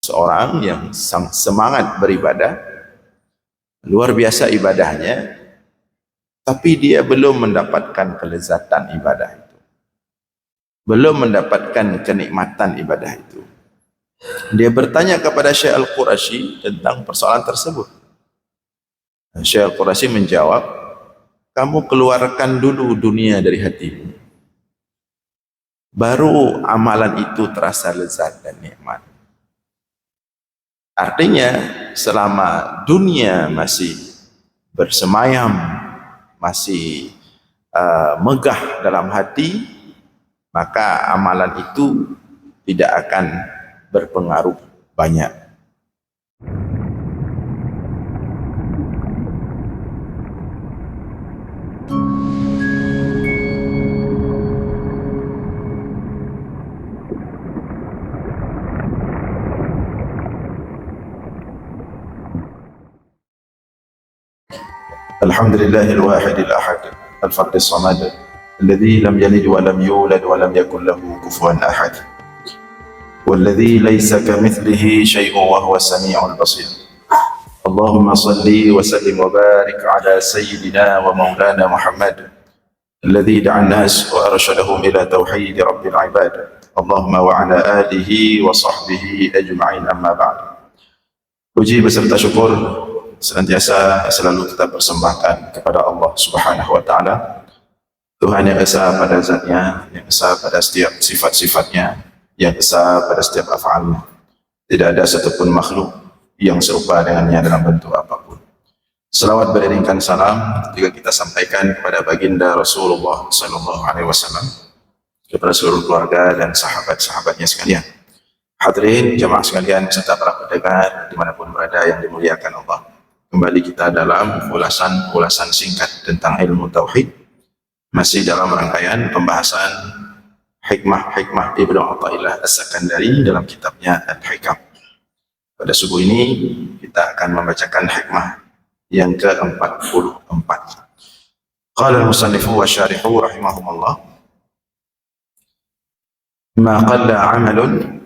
seorang yang semangat beribadah, luar biasa ibadahnya, tapi dia belum mendapatkan kelezatan ibadah itu, belum mendapatkan kenikmatan ibadah itu. Dia bertanya kepada Syekh Al-Qurashi tentang persoalan tersebut. Syekh Al-Qurashi menjawab, kamu keluarkan dulu dunia dari hatimu, baru amalan itu terasa lezat dan nikmat. Artinya selama dunia masih bersemayam, masih megah dalam hati, maka amalan itu tidak akan berpengaruh banyak. Alhamdulillahil wahidil ahad al-fardis samad alladzi lam yalid wa lam yulad wa lam yakul lahu kufuwan ahad walladzi laysa kamithlihi syai'un wa huwa as-sami'ul basir. Allahumma salli wa sallim wa barik ala sayyidina wa maulana Muhammad alladzi da'a an-nas wa arsyadahum ila tauhid rabbil ibad. Allahumma wa ala alihi wa sahbihi ajma'in, amma ba'd. Puji beserta syukur senantiasa selalu kita persembahkan kepada Allah Subhanahu wa taala, Tuhan yang esa pada zatnya, yang esa pada setiap sifat-sifatnya, yang esa pada setiap af'alnya. Tidak ada satupun makhluk yang serupa dengannya dalam bentuk apapun. Selawat beriringkan salam juga kita sampaikan kepada baginda Rasulullah sallallahu alaihi wasallam, kepada seluruh keluarga dan sahabat-sahabatnya sekalian. Hadirin jemaah sekalian serta para pendengar dimanapun berada yang dimuliakan Allah. Kembali kita dalam ulasan singkat tentang ilmu tauhid, masih dalam rangkaian pembahasan hikmah-hikmah Ibnu Athaillah As-Sakandari dalam kitabnya Al-Hikam. Pada subuh ini kita akan membacakan hikmah yang ke-44. Qala al-musannifu wa syarihu rahimahumullah, ma qalla 'amalun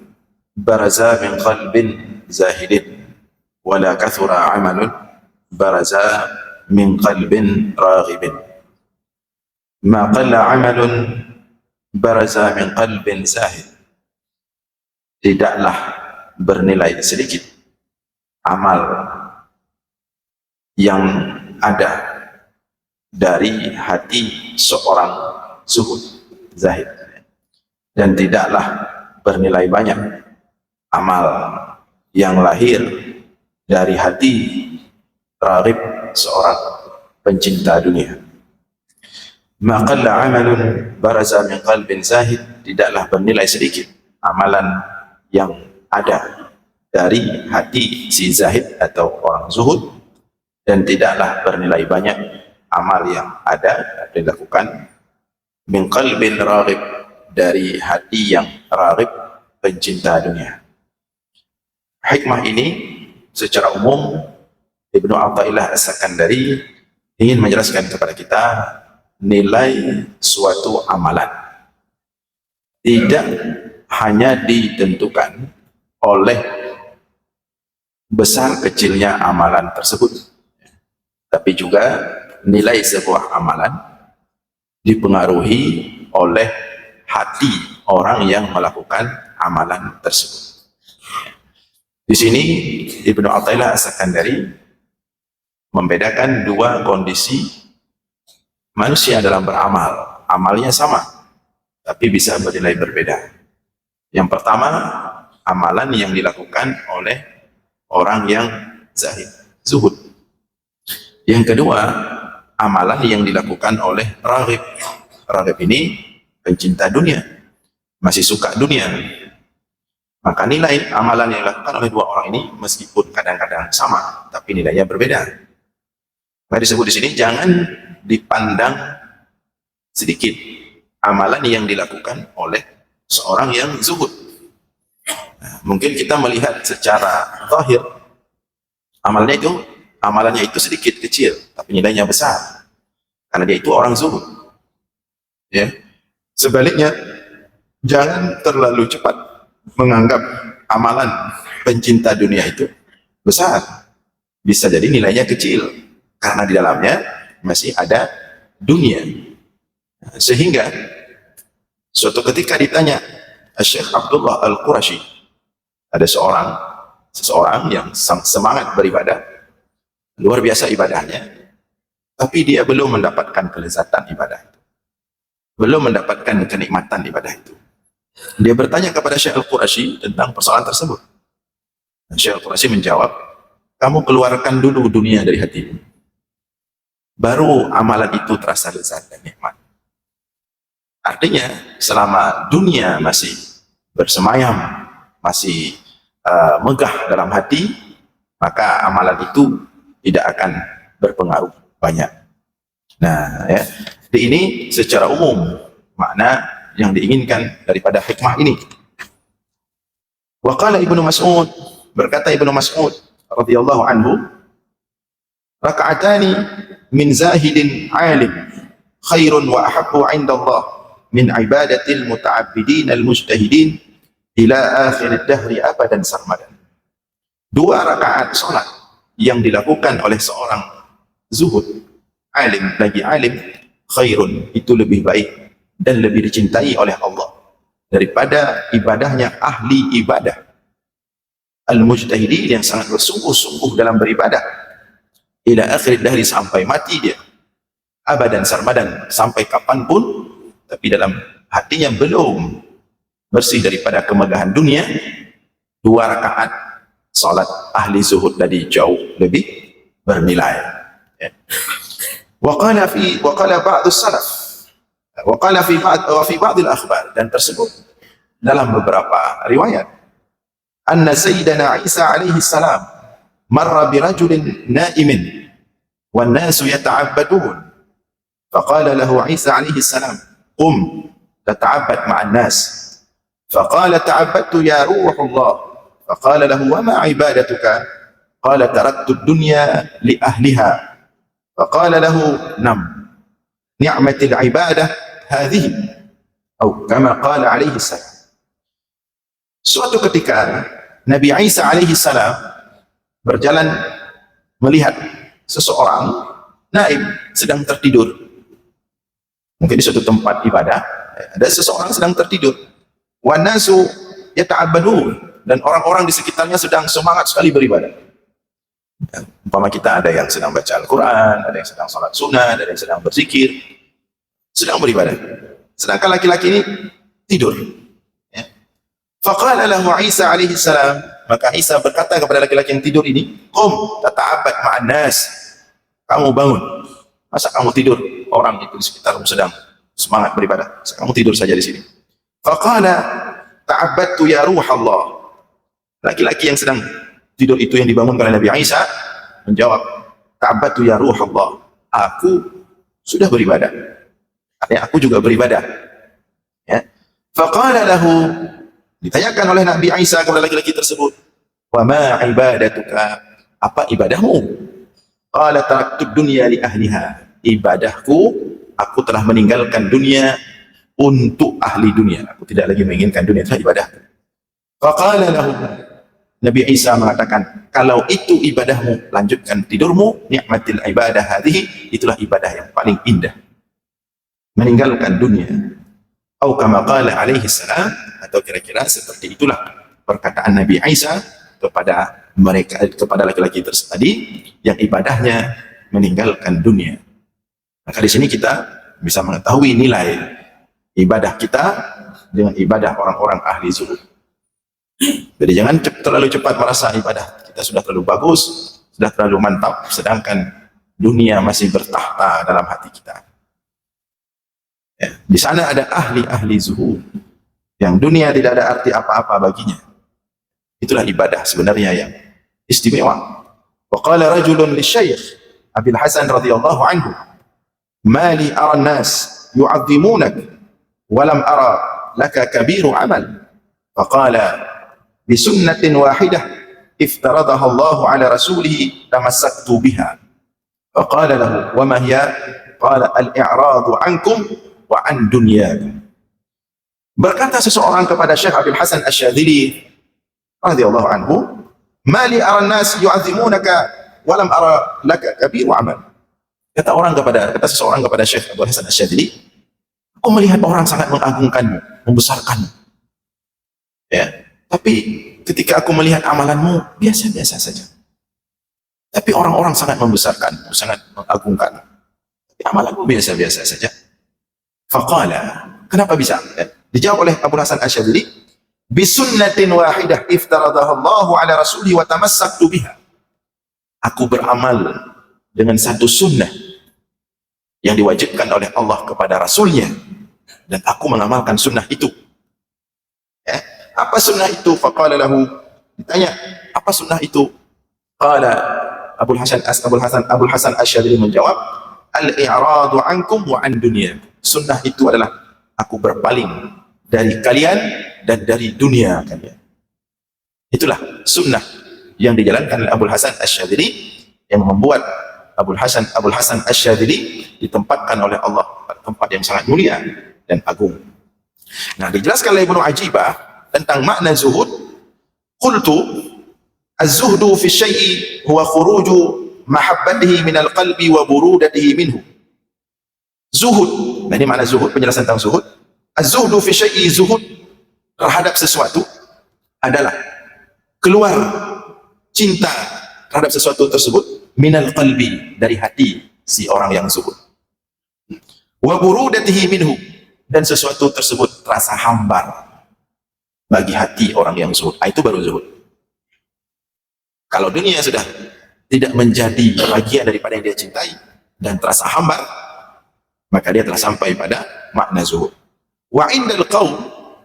baraza min qalbin zahidin wala kathura 'amalun baraza min qalbin raghibin. Ma qalla 'amalun baraza min qalbin zahid. Tidaklah bernilai sedikit amal yang ada dari hati seorang zuhud, zahid, dan tidaklah bernilai banyak amal yang lahir dari hati raghib, seorang pencinta dunia. Ma qalla 'amalun baraza min qalbin zahid. Tidaklah bernilai sedikit amalan yang ada dari hati si zahid atau orang zuhud, dan tidaklah bernilai banyak amal yang ada dilakukan min qalbin raghib, dari hati yang raghib, pencinta dunia. Hikmah ini secara umum Ibnu Athaillah As-Sakandari ingin menjelaskan kepada kita nilai suatu amalan tidak hanya ditentukan oleh besar kecilnya amalan tersebut, tapi juga nilai sebuah amalan dipengaruhi oleh hati orang yang melakukan amalan tersebut. Di sini Ibnu Athaillah As-Sakandari membedakan dua kondisi manusia dalam beramal. Amalnya sama, tapi bisa bernilai berbeda. Yang pertama, amalan yang dilakukan oleh orang yang zahid, zuhud. Yang kedua, amalan yang dilakukan oleh raghib. Raghib ini pencinta dunia, masih suka dunia. Maka nilai amalan yang dilakukan oleh dua orang ini meskipun kadang-kadang sama, tapi nilainya berbeda. Maka disebut di sini jangan dipandang sedikit amalan yang dilakukan oleh seorang yang zuhud. Nah, mungkin kita melihat secara zahir amalannya itu sedikit kecil, tapi nilainya besar karena dia itu orang zuhud. Ya. Sebaliknya, jangan terlalu cepat menganggap amalan pencinta dunia itu besar, bisa jadi nilainya kecil karena di dalamnya masih ada dunia. Sehingga suatu ketika ditanya Syekh Abdullah Al-Qurashi, ada seseorang yang semangat beribadah, luar biasa ibadahnya, tapi dia belum mendapatkan kelezatan ibadah itu, belum mendapatkan kenikmatan ibadah itu. Dia bertanya kepada Syekh Al-Qurashi tentang persoalan tersebut. Syekh Al-Qurashi menjawab, kamu keluarkan dulu dunia dari hatimu, baru amalan itu terasa lezat dan nikmat. Artinya selama dunia masih bersemayam, masih megah dalam hati, maka amalan itu tidak akan berpengaruh banyak. Nah, ya, ini secara umum makna yang diinginkan daripada hikmah ini. Wa qala Ibnu Mas'ud, berkata Ibnu Mas'ud radhiyallahu anhu, raka'atani min zahidin alim khairun wa ahabbu 'inda Allah min ibadatil muta'abbidin al-mujtahidin ila akhir dahri abadan sarmadan. 2 rakaat salat yang dilakukan oleh seorang zuhud, alim, lagi alim, khairun, itu lebih baik dan lebih dicintai oleh Allah daripada ibadahnya ahli ibadah al-mujtahidin yang sangat bersungguh-sungguh dalam beribadah, ila akhir dahri, sampai mati dia, abadan sarmadan, sampai kapanpun, tapi dalam hatinya belum bersih daripada kemegahan dunia. 2 rakaat salat ahli zuhud tadi jauh lebih bernilai. Wa qala ba'd as-salaf, wa qala fi ba'd al-akhbar, dan tersebut dalam beberapa riwayat, anna sayyidina Isa alaihi salam marra bi rajulin na'imin wan nasu yata'abbadun, faqala lahu Isa alaihi salam, qum tata'abbad ma'an nas. Faqala ta'abbadtu ya ruh Allah. Faqala lahu wa ma ibadatuka? Qala taraktu ad-dunya li ahliha. Faqala lahu nam ni'matil ibadah hadhihi, atau kama qala alaihi salam. Suatu ketika Nabi Isa alaihi salam berjalan melihat seseorang naim, sedang tertidur. Mungkin di suatu tempat ibadah ada seseorang sedang tertidur. Wan nasu yata'abbadun, dan orang-orang di sekitarnya sedang semangat sekali beribadah. Umpama kita ada yang sedang baca Al-Quran, ada yang sedang salat sunnah, ada yang sedang berzikir, sedang beribadah. Sedangkan laki-laki ini tidur. Ya. Faqala lahu Isa alaihi salam, maka Isa berkata kepada laki-laki yang tidur ini, qum tata'abbad ma'an nas. Kamu bangun. Masa kamu tidur? Orang itu di sekitarmu sedang semangat beribadah, masa kamu tidur saja di sini? Faqala ta'abbadtu ya ruh Allah. Laki-laki yang sedang tidur itu yang dibangunkan oleh Nabi Isa menjawab, ta'abbadtu ya ruh Allah, aku sudah beribadah. Artinya aku juga beribadah. Ya. Faqala lahu, ditanyakan oleh Nabi Isa kepada laki-laki tersebut, wa ma ibadatuka, apa ibadahmu? Qala taraktu dunya li ahliha, ibadahku, aku telah meninggalkan dunia untuk ahli dunia, aku tidak lagi menginginkan dunia, itu ibadah. Faqala lahu, Nabi Isa mengatakan, kalau itu ibadahmu, lanjutkan tidurmu, ni'matil ibadah hadhihi, itulah ibadah yang paling indah, meninggalkan dunia. Atau kama qala alaihi salam, atau kira-kira seperti itulah perkataan Nabi Isa kepada mereka, kepada laki-laki tadi yang ibadahnya meninggalkan dunia. Maka di sini kita bisa mengetahui nilai ibadah kita dengan ibadah orang-orang ahli zuhud. Jadi jangan terlalu cepat merasa ibadah kita sudah terlalu bagus, sudah terlalu mantap, sedangkan dunia masih bertahta dalam hati kita. Ya, di sana ada ahli-ahli zuhud yang dunia tidak ada arti apa-apa baginya. Itulah ibadah sebenarnya yang istimewa. Wa qala rajulun lisyaykh Abil Hasan radhiyallahu anhu, mali ara an-nas yu'azzimunak wa lam ara laka kabiru amal. Faqala bi sunnatin wahidah iftaradaha Allah ala rasulih tamassaktu biha. Faqala lahu wa ma hiya? Qala al-i'radu ankum wa an dunyakum. Berkata seseorang kepada Syekh Abil Hasan Asy-Syadzili radhiyallahu anhu, "Ma li ara an-nas yu'azzimunaka wa lam ara laka kabir wa amal." Kata seseorang kepada Syekh Abdul Hasan Asy-Syadzili, "Aku melihat orang sangat mengagungkanmu, membesarkanmu. Ya, tapi ketika aku melihat amalanmu biasa-biasa saja. Tapi orang-orang sangat membesarkanmu, sangat mengagungkanmu. Tapi amalanmu biasa-biasa saja." Faqala, kenapa bisa? Dijawab oleh Abdul Hasan Asy-Syadzili, "Bisunnatin wahidah iftaradaha Allahu ala rasulih wa tamassaktu biha." Aku beramal dengan satu sunnah yang diwajibkan oleh Allah kepada Rasulnya, dan aku mengamalkan sunnah itu. Ya, apa sunnah itu? Faqala lahu, ditanya, apa sunnah itu? Qala Abdul Hasan Asy-Syadzili menjawab, "Al-i'radu ankum wa an dunya." Sunnah itu adalah aku berpaling dari kalian dan dari dunia kalian. Itulah sunnah yang dijalankan oleh Abdul Hasan Asy-Syadzili, yang membuat Abdul Hasan Asy-Syadzili ditempatkan oleh Allah pada tempat yang sangat mulia dan agung. Nah, dijelaskan oleh Ibnu Ajibah tentang makna zuhud. Qultu az-zuhdu fi syai'i huwa khuruju mahabbatihi minal qalbi wa burudatihi minhu. Zuhud, nah ini makna zuhud, penjelasan tentang zuhud. Az-zuhdu fi syai'i, zuhud terhadap sesuatu adalah keluar cinta terhadap sesuatu tersebut minal qalbi, dari hati si orang yang zuhud. Wa burudatihi minhu, dan sesuatu tersebut terasa hambar bagi hati orang yang zuhud. Itu baru zuhud. Kalau dunia sudah tidak menjadi bagian daripada yang dia cintai dan terasa hambar, maka dia telah sampai pada makna zuhud. Wa indal qaum,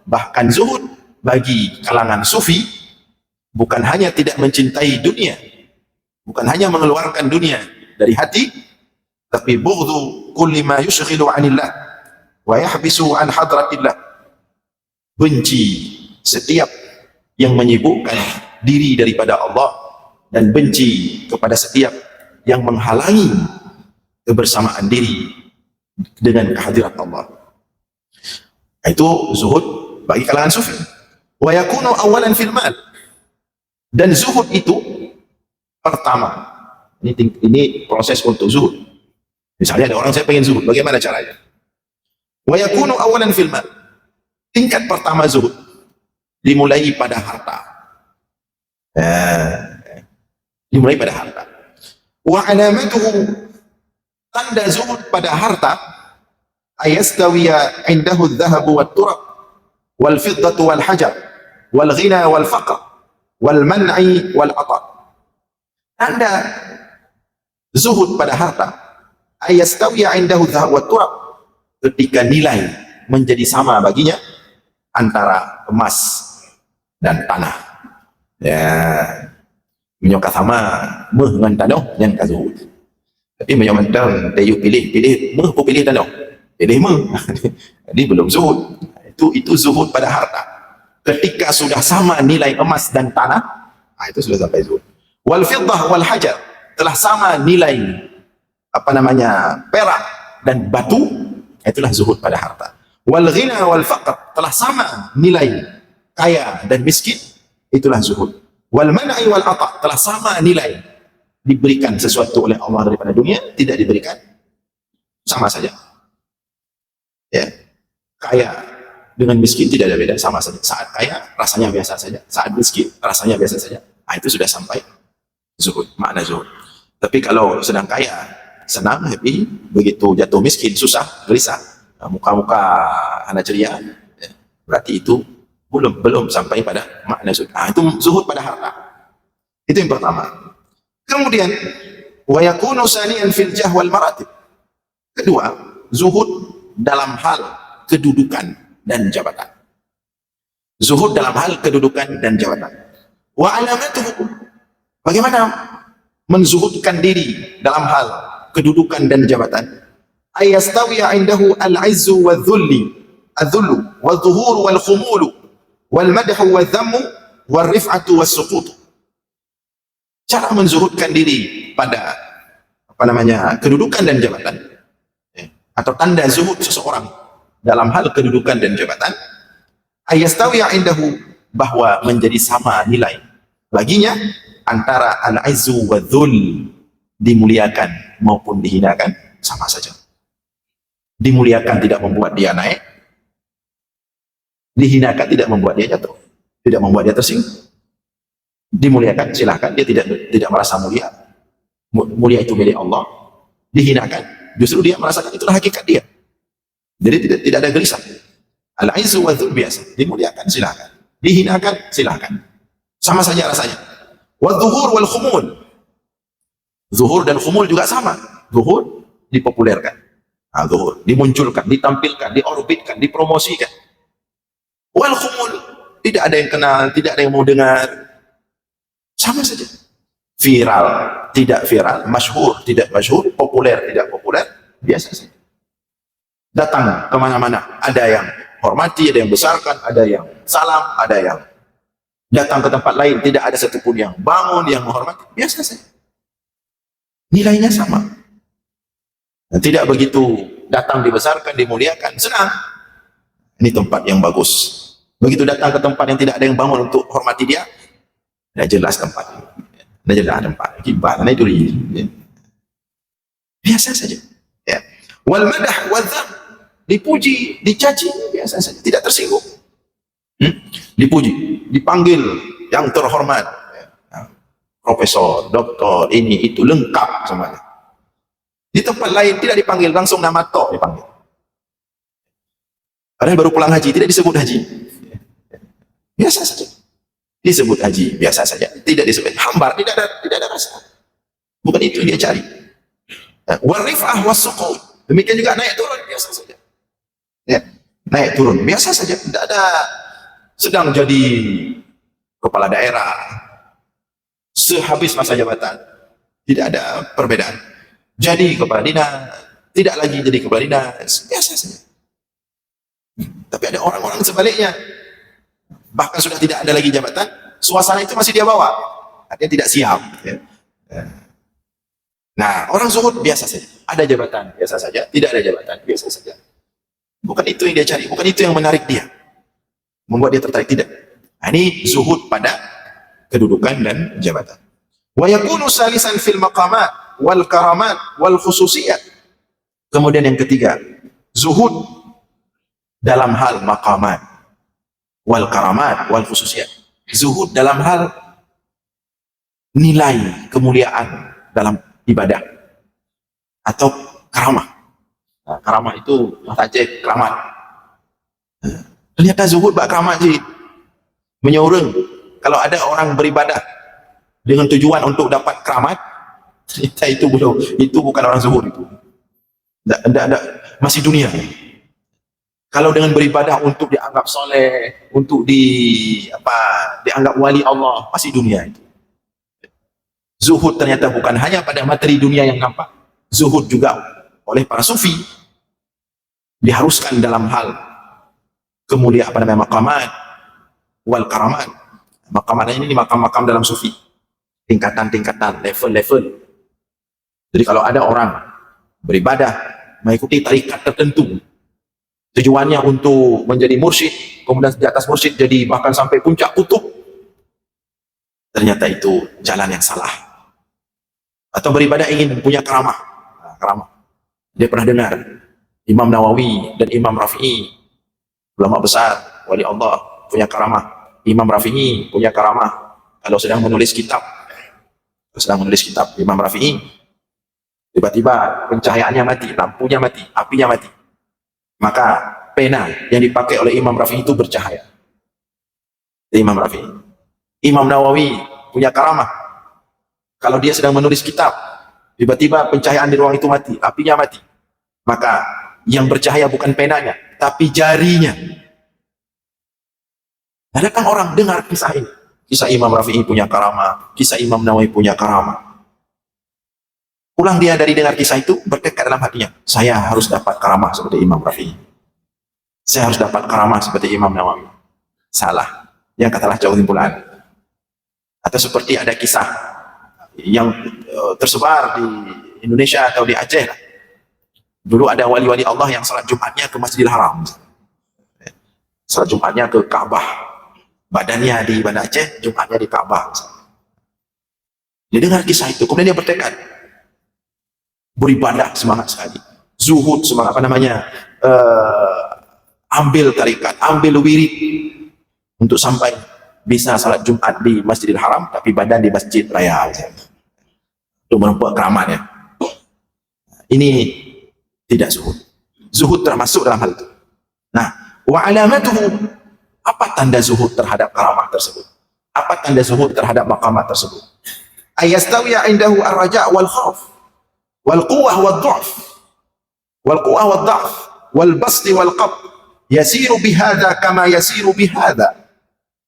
bahkan zuhud bagi kalangan sufi bukan hanya tidak mencintai dunia, bukan hanya mengeluarkan dunia dari hati, tapi bughdhu kulli ma yushghilu 'anillah wa yahbisu 'an hadratillah. Benci setiap yang menyibukkan diri daripada Allah, dan benci kepada setiap yang menghalangi kebersamaan diri dengan kehadirat Allah. Itu zuhud bagi kalangan sufi. Wa yakunu awalan fil mal, dan zuhud itu pertama. Ini proses untuk zuhud. Misalnya ada orang, saya pengen zuhud, bagaimana caranya? Wa yakunu awalan fil mal, tingkat pertama zuhud dimulai pada harta. Dimulai pada harta. Wa alamatuhu, tanda zuhud pada harta, ayastawiya indahu adh-dhahabu wat-turab wal fiddatu wal hajar wal ghina wal faqr wal man'i wal ata. Tanda zuhud pada harta, ayastawiya indahu adh-dhahabu wat-turab, ketika nilai menjadi sama baginya antara emas dan tanah. Ya, menyokat sama meh dengan tanah yang kazuhud. Tapi menyokat tayu pilih meh pun pilih tanah, pilih meh. Jadi belum zuhud. Itu zuhud pada harta. Ketika sudah sama nilai emas dan tanah, itu sudah sampai zuhud. Wal fiddah wal hajar, telah sama nilai perak dan batu, itulah zuhud pada harta. Wal ghina wal faqr, telah sama nilai kaya dan miskin, itulah zuhud. Wal man'i wal ata, telah sama nilai diberikan sesuatu oleh Allah daripada dunia, tidak diberikan, sama saja. Ya, kaya dengan miskin tidak ada beda, sama saja. Saat kaya rasanya biasa saja, saat miskin rasanya biasa saja. Itu sudah sampai zuhud, makna zuhud. Tapi kalau sedang kaya senang, happy, begitu jatuh miskin susah, gelisah, muka-muka anak ceria, ya, berarti itu belum sampai pada makna zuhud. Itu zuhud pada harta. Itu yang pertama. Kemudian wa yakunu saniyan fil jah wal maratib. Kedua, zuhud dalam hal kedudukan dan jabatan. Zuhud dalam hal kedudukan dan jabatan. Wa alamatuhu, bagaimana menzuhudkan diri dalam hal kedudukan dan jabatan? Ayastawiya indahu al-'izzu wadh-dhulli, adh-dhullu wadh-dhuhuru wal-khumulu wal madhu wa dhammu wal rif'atu was suqut. Cara menzuhudkan diri pada kedudukan dan jabatan, atau tanda zuhud seseorang dalam hal kedudukan dan jabatan, ayastawiya indahu bahwa menjadi sama nilai baginya antara al-izzu wa dhul, dimuliakan maupun dihinakan, sama saja. Dimuliakan tidak membuat dia naik, dihinakan tidak membuat dia jatuh, tidak membuat dia tersinggung. Dimuliakan silahkan, dia tidak merasa mulia, mulia itu milik Allah. Dihinakan justru dia merasakan itulah hakikat dia, jadi tidak ada gelisah. Al-izzu wa dhul biasa, dimuliakan silahkan, dihinakan silahkan, sama saja rasanya. Wa dhuhur wal khumul, zuhur dan khumul juga sama. Zuhur dipopulerkan, zuhur dimunculkan, ditampilkan, diorbitkan, dipromosikan. Wal khumul tidak ada yang kenal, tidak ada yang mau dengar, sama saja. Viral tidak viral, masyhur tidak masyhur, populer tidak populer, biasa saja. Datang kemana-mana, ada yang hormati, ada yang besarkan, ada yang salam, ada yang datang ke tempat lain, tidak ada satupun yang bangun, yang menghormati, biasa saja. Nilainya sama. Dan tidak begitu datang dibesarkan, dimuliakan, senang. Ini tempat yang bagus. Begitu datang ke tempat yang tidak ada yang bangun untuk hormati dia, tidak jelas tempat, tidak jelas tempat, gimana itu dia. Biasa saja. Ya. Wal madah wal dzam, dipuji, dicaci, biasa saja, tidak tersinggung. Dipuji, dipanggil yang terhormat, profesor, doktor, ini itu lengkap semuanya. Di tempat lain tidak dipanggil, langsung nama tok dipanggil. Padahal baru pulang haji, tidak disebut haji, biasa saja. Disebut haji biasa saja, tidak disebut hambar, tidak ada rasa. Bukan itu yang dia cari. Warifah wasuqut, demikian juga naik turun biasa saja. Ya, naik turun biasa saja, tidak ada sedang jadi kepala daerah sehabis masa jabatan, tidak ada perbedaan. Jadi kepala dinas, tidak lagi jadi kepala dinas, biasa saja. Tapi ada orang-orang sebaliknya, bahkan sudah tidak ada lagi jabatan, suasana itu masih dia bawa, artinya tidak siap. Ya. Nah, orang zuhud biasa saja, ada jabatan biasa saja, tidak ada jabatan biasa saja. Bukan itu yang dia cari, bukan itu yang menarik dia, membuat dia tertarik, tidak. Nah, ini zuhud pada kedudukan dan jabatan. Wa yakunu salisan fil maqamat wal karamat wal khususiyat. Kemudian yang ketiga, zuhud dalam hal maqamat wal karamat wal khususiyat. Zuhud dalam hal nilai kemuliaan dalam ibadah atau karamah. Nah, karamah itu saja keramat. Ternyata zuhud bak keramat sih. Menyoreng. Kalau ada orang beribadah dengan tujuan untuk dapat keramat, ternyata itu bukan orang zuhud itu. Masih dunia. Kalau dengan beribadah untuk dianggap soleh, untuk dianggap wali Allah, masih dunia itu. Zuhud ternyata bukan hanya pada materi dunia yang nampak. Zuhud juga oleh para sufi diharuskan dalam hal kemuliaan maqamat wal karamat. Maqamat ini makam-makam dalam sufi, tingkatan-tingkatan, level-level. Jadi kalau ada orang beribadah mengikuti tarikat tertentu, tujuannya untuk menjadi mursyid, kemudian di atas mursyid jadi bahkan sampai puncak kutub, ternyata itu jalan yang salah. Atau beribadah ingin punya karamah. Nah, karamah, dia pernah dengar Imam Nawawi dan Imam Rafi'i, ulama besar wali Allah, punya karamah. Imam Rafi'i punya karamah kalau sedang menulis kitab. Imam Rafi'i tiba-tiba pencahayaannya mati, lampunya mati, apinya mati, maka pena yang dipakai oleh Imam Rafi'i itu bercahaya. Imam Rafi'i. Imam Nawawi punya karamah, kalau dia sedang menulis kitab, tiba-tiba pencahayaan di ruang itu mati, apinya mati, maka yang bercahaya bukan penanya, tapi jarinya. Datang orang dengar kisah ini, kisah Imam Rafi'i punya karamah, kisah Imam Nawawi punya karamah. Pulang dia dari dengar kisah itu, bertekad dalam hatinya, saya harus dapat karamah seperti Imam Rafi'i, saya harus dapat karamah seperti Imam Nawawi. Salah, yang katalah jauh timbulan. Atau seperti ada kisah yang tersebar di Indonesia atau di Aceh. Dulu ada wali-wali Allah yang salat Jumatnya ke Masjidil Haram, salat Jumatnya ke Ka'bah. badannya di Banda Aceh, Jumatnya di Ka'bah. Dia dengar kisah itu, kemudian dia bertekad beribadah semangat sekali, zuhud semangat, ambil tarikat, ambil wirid untuk sampai bisa salat Jumat di Masjidil Haram, tapi badan di Masjid Raya. Itu menempuh keramatnya. Ini tidak zuhud. Zuhud termasuk dalam hal itu. Nah, wa alamatuhu, apa tanda zuhud terhadap karamah tersebut? Apa tanda zuhud terhadap maqamat tersebut? Ayastawiya indahu ar-raja' wal khauf wal quwwah wad dha'f wal quwwah wad dha'f wal basti wal qab yasiru bihadza kama yasiru bihadza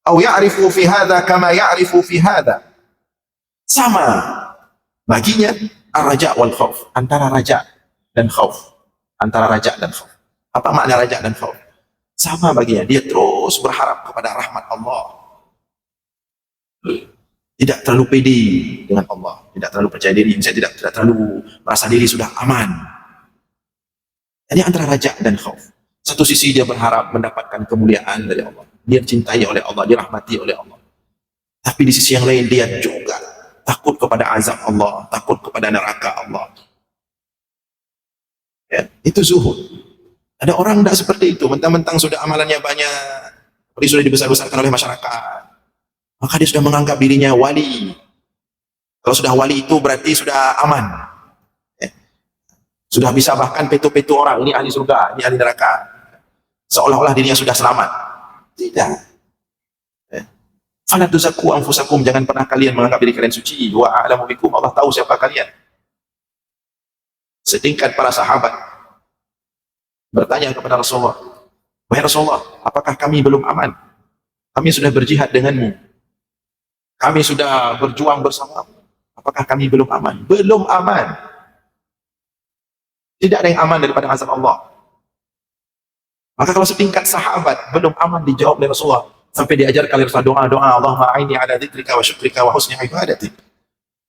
atau ya'rifu fi hadza kama ya'rifu fi hadza. Sama baginya ar-raja' wal khauf, antara raja dan khauf, antara raja dan khauf. Apa makna raja dan khauf? Sama baginya, dia terus berharap kepada rahmat Allah, tidak terlalu pede dengan Allah, tidak terlalu percaya diri, misalnya tidak terlalu merasa diri sudah aman. Jadi antara raja dan khauf. Satu sisi dia berharap mendapatkan kemuliaan dari Allah, dia cintai oleh Allah, dirahmati oleh Allah. Tapi di sisi yang lain dia juga takut kepada azab Allah, takut kepada neraka Allah. Ya, itu zuhud. Ada orang tidak seperti itu, mentang-mentang sudah amalannya banyak, dia sudah dibesar-besarkan oleh masyarakat, maka dia sudah menganggap dirinya wali. Kalau sudah wali itu berarti sudah aman. Ya. Sudah bisa bahkan petu-petu orang, ini ahli surga, ini ahli neraka. Seolah-olah dirinya sudah selamat. Tidak. Ya. Fala tuzakku anfusakum, jangan pernah kalian menganggap diri kalian suci. Wa a'lamu bikum, Allah tahu siapa kalian. Setingkat para sahabat bertanya kepada Rasulullah, wahai Rasulullah, apakah kami belum aman? Kami sudah berjihad denganmu, kami sudah berjuang bersamamu, apakah kami belum aman? Belum aman. Tidak ada yang aman daripada azab Allah. Maka kalau setingkat sahabat belum aman, dijawab oleh Rasulullah, sampai diajarkan oleh Rasulullah doa-doa, Allahumma a'inni ala dzikrika wa syukrika wa husni ibadatik,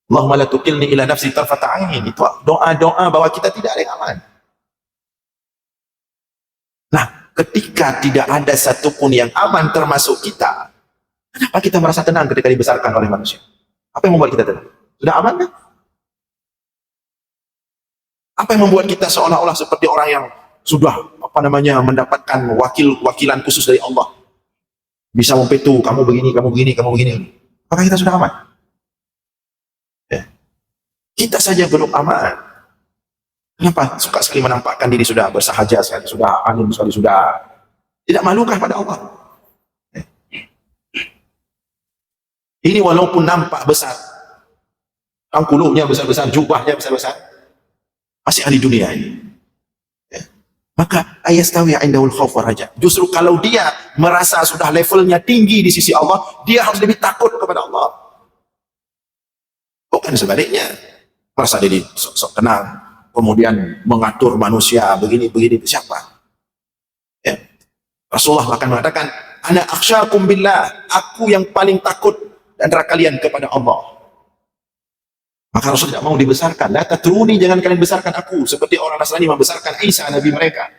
Allahumma la tukilni ila nafsi tarfata ain. Itu doa-doa bahwa kita tidak ada yang aman. Nah, ketika tidak ada satupun yang aman termasuk kita, kenapa kita merasa tenang ketika dibesarkan oleh manusia? Apa yang membuat kita tenang? Sudah aman kan? Apa yang membuat kita seolah-olah seperti orang yang sudah mendapatkan wakilan khusus dari Allah, bisa mempetu, kamu begini, kamu begini, kamu begini? Apakah kita sudah aman? Ya. Kita saja belum aman. Kenapa suka sekali menampakkan diri sudah bersahaja sekali, sudah alim sekali, sudah tidak malukah pada Allah? Ya. Ini walaupun nampak besar, kulubnya besar-besar, jubahnya besar-besar, masih ahli dunia ini. Ya. Maka ayastawi indahul khauf war raja. Justru kalau dia merasa sudah levelnya tinggi di sisi Allah, dia harus lebih takut kepada Allah. Bukan sebaliknya, merasa diri sok-sok tenang, kemudian mengatur manusia begini-begini. Siapa? Ya. Rasulullah akan mengatakan, ana akhsyakum billah, aku yang paling takut dan antara kalian kepada Allah. Maka Rasul tidak mau dibesarkan. La tatruni, jangan kalian besarkan aku seperti orang Nasrani membesarkan Isa, nabi mereka.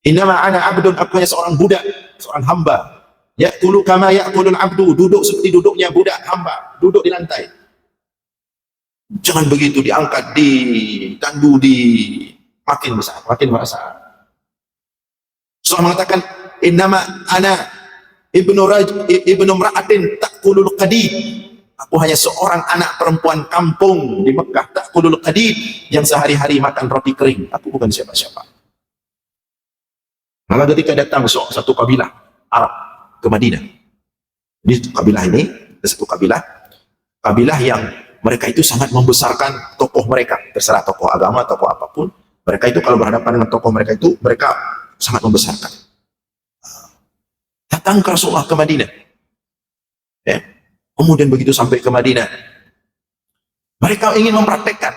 Innama ana abdun, aku hanya seorang budak, seorang hamba. Ya'kulu kama ya'kulul abdu, duduk seperti duduknya budak hamba, duduk di lantai. Jangan begitu, diangkat, ditandu, makin besar, makin merasa. Rasulullah mengatakan, innama ana ibnu mra'atin ta'kulul qadid. Aku hanya seorang anak perempuan kampung di Mekah, ta'kulul qadid, yang sehari-hari makan roti kering. Aku bukan siapa-siapa. Maka ketika datang satu kabilah Arab ke Madinah, di kabilah ini ada satu kabilah yang mereka itu sangat membesarkan tokoh mereka, terserah tokoh agama, tokoh apapun. Mereka itu kalau berhadapan dengan tokoh mereka itu, mereka sangat membesarkan. Datang ke Rasulullah ke Madinah. Ya. Kemudian begitu sampai ke Madinah, mereka ingin mempraktekkan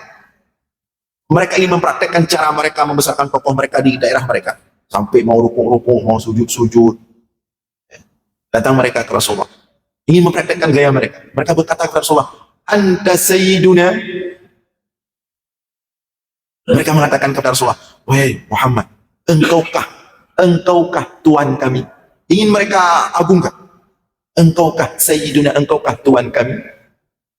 cara mereka membesarkan tokoh mereka di daerah mereka. Sampai mau rukuk-rukuk, mau sujud-sujud. Ya. Datang mereka ke Rasulullah, ingin mempraktekkan gaya mereka. Mereka berkata ke Rasulullah, anta sayyiduna. Mereka mengatakan kepada Rasulullah, wahai Muhammad, engkaukah Tuhan kami? Ingin mereka agungkan. Engkaukah Sayyiduna, engkaukah Tuhan kami?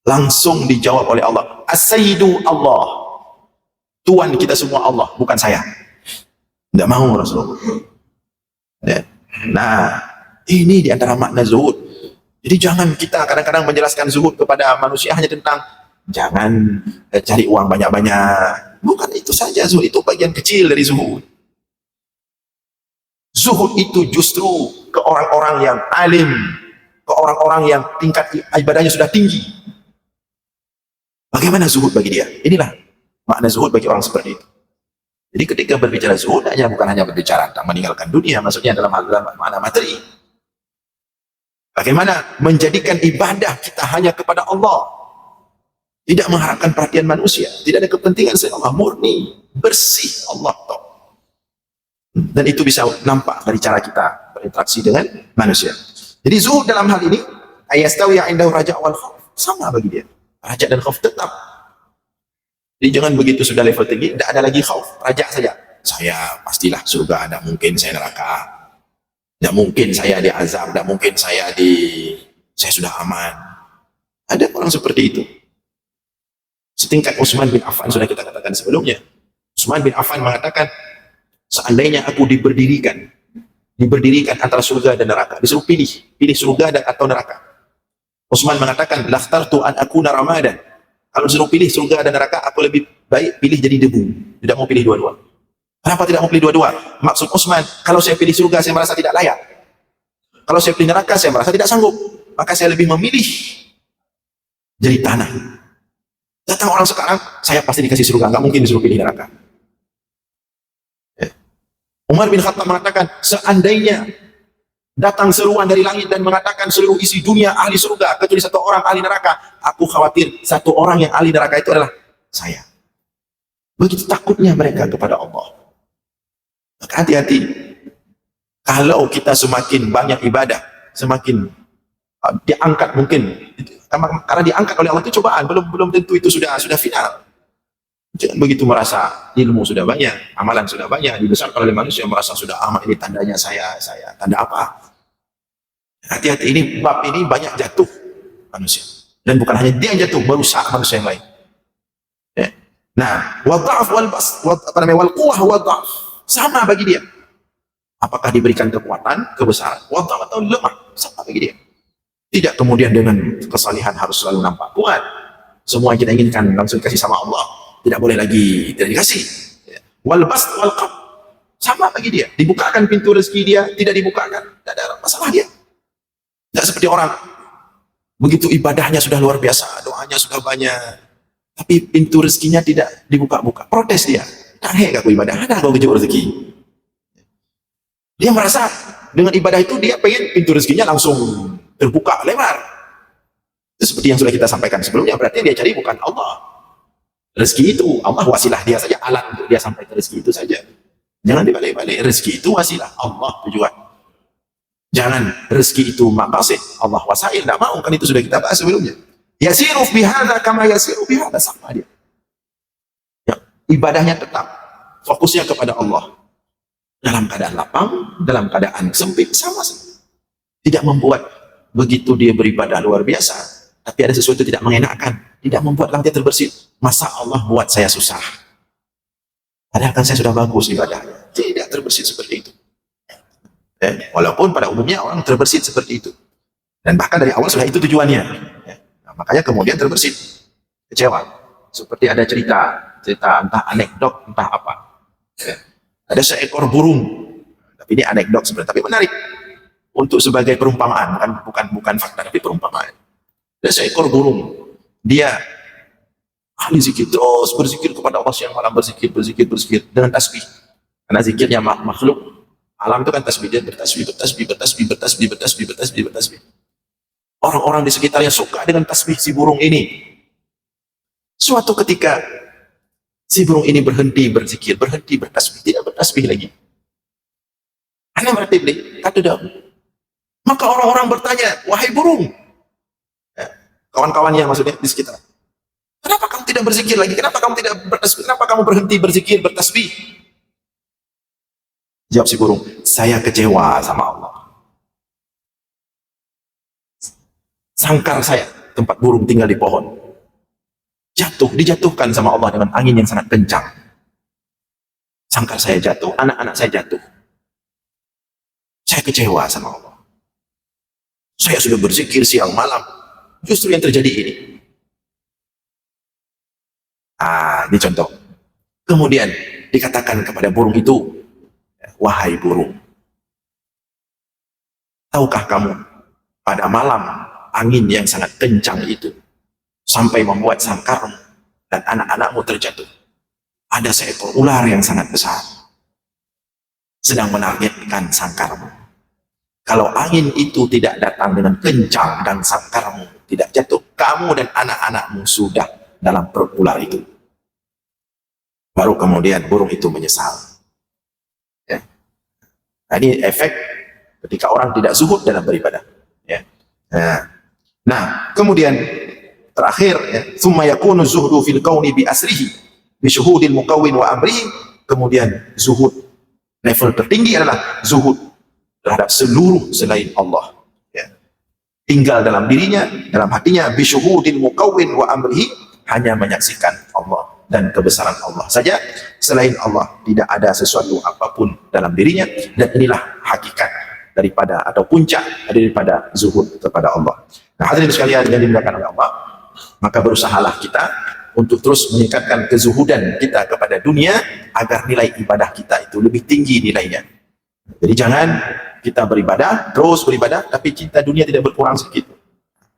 Langsung dijawab oleh Allah, As-Sayyidu Allah, Tuhan kita semua Allah, bukan saya. Tidak mau Rasulullah. Ya. Nah, ini diantara makna zuhud. Jadi jangan kita kadang-kadang menjelaskan zuhud kepada manusia hanya tentang jangan cari uang banyak-banyak. Bukan itu saja zuhud, itu bagian kecil dari zuhud. Zuhud itu justru ke orang-orang yang alim, ke orang-orang yang tingkat ibadahnya sudah tinggi. Bagaimana zuhud bagi dia? Inilah makna zuhud bagi orang seperti itu. Jadi ketika berbicara zuhud, bukan hanya berbicara tentang meninggalkan dunia, maksudnya dalam makna materi. Bagaimana menjadikan ibadah kita hanya kepada Allah, tidak mengharapkan perhatian manusia, tidak ada kepentingan selain Allah, murni, bersih Allah. Dan itu bisa nampak dari cara kita berinteraksi dengan manusia. Jadi zuhud dalam hal ini, ayastawi indahu raja' wal khauf, sama bagi dia. Raja dan khauf tetap. Jadi jangan begitu sudah level tinggi, tidak ada lagi khauf, raja saja. Saya pastilah surga, tidak mungkin saya neraka. Tidak mungkin saya diazab, tidak mungkin saya sudah aman. Ada orang seperti itu. Setingkat Utsman bin Affan sudah kita katakan sebelumnya. Utsman bin Affan mengatakan, seandainya aku diberdirikan antara surga dan neraka, disuruh pilih surga atau neraka. Utsman mengatakan, lakhtartu an akuna ramadan. Kalau disuruh pilih surga dan neraka, aku lebih baik pilih jadi debu. Tidak mau pilih dua-dua. Kenapa tidak mau pilih dua-dua? Maksud Utsman, kalau saya pilih surga, saya merasa tidak layak. Kalau saya pilih neraka, saya merasa tidak sanggup. Maka saya lebih memilih jadi tanah. Datang orang sekarang, saya pasti dikasih surga, nggak mungkin disuruh pilih neraka. Umar bin Khattab mengatakan, seandainya datang seruan dari langit dan mengatakan seluruh isi dunia ahli surga kecuali satu orang ahli neraka, aku khawatir satu orang yang ahli neraka itu adalah saya. Begitu takutnya mereka kepada Allah. Maka hati-hati. Kalau kita semakin banyak ibadah, semakin diangkat mungkin, karena diangkat oleh Allah itu cobaan, belum tentu itu sudah final. Jangan begitu merasa ilmu sudah banyak, amalan sudah banyak, dibesarkan oleh manusia, merasa sudah aman, ini tandanya saya tanda apa? Hati-hati, ini bab ini banyak jatuh manusia. Dan bukan hanya dia yang jatuh, merusak manusia yang lain. Ya. Nah, wadha'af wal quwwah wadha'af, sama bagi dia. Apakah diberikan kekuatan, kebesaran, wadha'af atau lemah, sama bagi dia. Tidak kemudian dengan kesalihan harus selalu nampak kuat. Semua yang kita inginkan langsung dikasih sama Allah. Tidak boleh lagi tidak dikasih. Wal bast wal qab, sama bagi dia. Dibukakan pintu rezeki dia, tidak dibukakan, tidak ada masalah dia. Tidak seperti orang begitu ibadahnya sudah luar biasa, doanya sudah banyak, tapi pintu rezekinya tidak dibuka-buka, protes dia. Nah, aku ibadah, ada kau kejauh rezeki. Dia merasa dengan ibadah itu dia pengen pintu rezekinya langsung terbuka lebar. Itu seperti yang sudah kita sampaikan sebelumnya, berarti dia cari bukan Allah. Rezeki itu Allah wasilah dia saja, alat untuk dia sampai ke rezeki itu saja. Jangan dibalik-balik, rezeki itu wasilah, Allah tujuan. Jangan rezeki itu maqasid, Allah wasail, tidak mau, kan itu sudah kita bahas sebelumnya. Yasiru bihadza kama yasiru bihadza, sama dia. Ya, ibadahnya tetap fokusnya kepada Allah. Dalam keadaan lapang, dalam keadaan sempit, sama. Tidak membuat begitu dia beribadah luar biasa, tapi ada sesuatu tidak mengenakan, tidak membuat dia terbersih. Masa Allah buat saya susah? Padahal kan saya sudah bagus ibadahnya. Tidak terbersih seperti itu. Walaupun pada umumnya orang terbersih seperti itu. Dan bahkan dari awal sudah itu tujuannya. Nah, makanya kemudian terbersih. Kecewa. Seperti ada cerita entah anekdot, entah apa. Ada seekor burung. Tapi ini anekdot sebenarnya, tapi menarik. Untuk sebagai perumpamaan, bukan fakta, tapi perumpamaan. Ada seekor burung. Dia ahli zikir, terus berzikir kepada Allah siang malam, berzikir dengan tasbih. Karena zikirnya makhluk alam itu kan tasbih, dia bertasbih. Orang-orang di sekitarnya suka dengan tasbih si burung ini. Suatu ketika si burung ini berhenti berzikir, berhenti bertasbih, tidak bertasbih lagi. Ana mertib kata dia. Maka orang-orang bertanya, wahai burung, kawan-kawannya maksudnya di sekitar, kenapa kamu tidak berzikir lagi? Kenapa kamu tidak bertasbih? Kenapa kamu berhenti berzikir, bertasbih? Jawab si burung, saya kecewa sama Allah. Sangkar saya, tempat burung tinggal di pohon, dijatuhkan sama Allah dengan angin yang sangat kencang. Sangkar saya jatuh, anak-anak saya jatuh. Saya kecewa sama Allah. Saya sudah berzikir siang malam, justru yang terjadi ini. Ini contoh. Kemudian dikatakan kepada burung itu, wahai burung, tahukah kamu pada malam angin yang sangat kencang itu sampai membuat sangkarmu dan anak-anakmu terjatuh, ada seekor ular yang sangat besar sedang menargetkan sangkarmu. Kalau angin itu tidak datang dengan kencang dan sangkarmu tidak jatuh, kamu dan anak-anakmu sudah dalam perut ular itu. Baru kemudian burung itu menyesal. Ya. Nah, ini efek ketika orang tidak zuhud dalam beribadah. Ya. Nah, kemudian terakhir, ya, thumma yakunu zuhdu fil kauni bi asrihi bi syuhudil mukawwin wa amrihi. Kemudian zuhud level tertinggi adalah zuhud terhadap seluruh selain Allah. Ya. Tinggal dalam dirinya, dalam hatinya, bi syuhudil mukawwin wa amrihi, hanya menyaksikan Allah dan kebesaran Allah saja. Selain Allah tidak ada sesuatu apapun dalam dirinya, dan inilah hakikat daripada atau puncak daripada zuhud kepada Allah. Nah, hadirin sekalian yang dimuliakan oleh Allah, maka berusahalah kita untuk terus meningkatkan kezuhudan kita kepada dunia agar nilai ibadah kita itu lebih tinggi nilainya. Jadi jangan kita beribadah, terus beribadah, tapi cinta dunia tidak berkurang sedikit.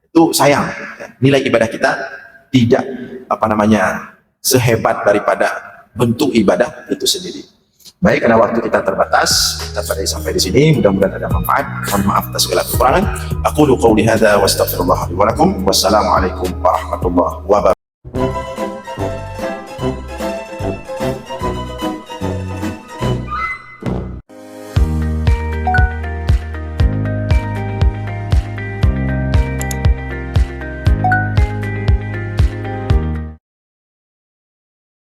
Itu sayang. Nilai ibadah kita tidak sehebat daripada bentuk ibadah itu sendiri. Baik, karena waktu kita terbatas, kita sampai di sini. Mudah-mudahan ada manfaat. Mohon maaf atas segala kekurangan. Aqulu qouli hadza wa astaghfirullah li wa lakum. Wassalamualaikum warahmatullahi wabarakatuh.